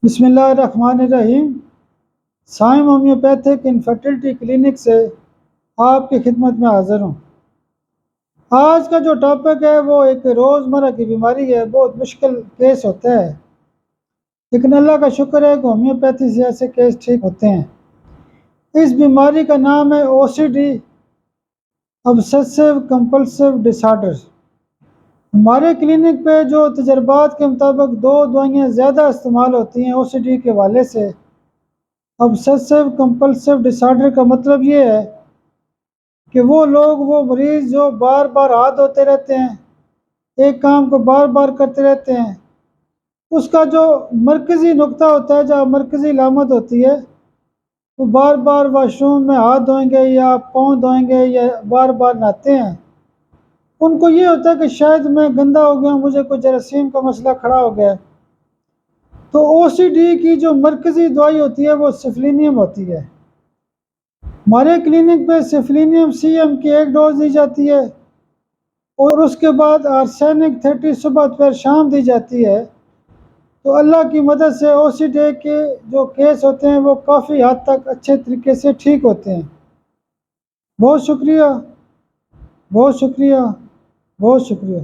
بسم اللہ الرحمن الرحیم۔ سائم ہومیوپیتھک انفرٹیلٹی کلینک سے آپ کی خدمت میں حاضر ہوں۔ آج کا جو ٹاپک ہے وہ ایک روزمرہ کی بیماری ہے، بہت مشکل کیس ہوتا ہے، لیکن اللہ کا شکر ہے کہ ہومیوپیتھی سے ایسے کیس ٹھیک ہوتے ہیں۔ اس بیماری کا نام ہے OCD، obsessive compulsive disorder۔ ہمارے کلینک پہ جو تجربات کے مطابق 2 دوائیاں زیادہ استعمال ہوتی ہیں OCD کے حوالے سے۔ obsessive compulsive disorder کا مطلب یہ ہے کہ وہ مریض جو بار بار ہاتھ دھوتے رہتے ہیں، ایک کام کو بار بار کرتے رہتے ہیں، اس کا جو مرکزی نقطہ ہوتا ہے، جو مرکزی علامت ہوتی ہے، وہ بار بار واش روم میں ہاتھ دھوئیں گے یا پاؤں دھوئیں گے یا بار بار نہاتے ہیں، ان کو یہ ہوتا ہے کہ شاید میں گندا ہو گیا ہوں، مجھے کوئی جراثیم کا مسئلہ کھڑا ہو گیا ہے۔ تو OCD کی جو مرکزی دوائی ہوتی ہے وہ سفلینیم ہوتی ہے۔ ہمارے کلینک پہ سفلینیم CM کی 1 ڈوز دی جاتی ہے اور اس کے بعد آرسینک 30 صبح دوپہر شام دی جاتی ہے۔ تو اللہ کی مدد سے OCD کے جو کیس ہوتے ہیں وہ کافی حد تک اچھے طریقے سے ٹھیک ہوتے ہیں۔ بہت شکریہ، بہت شکریہ، بہت شکریہ۔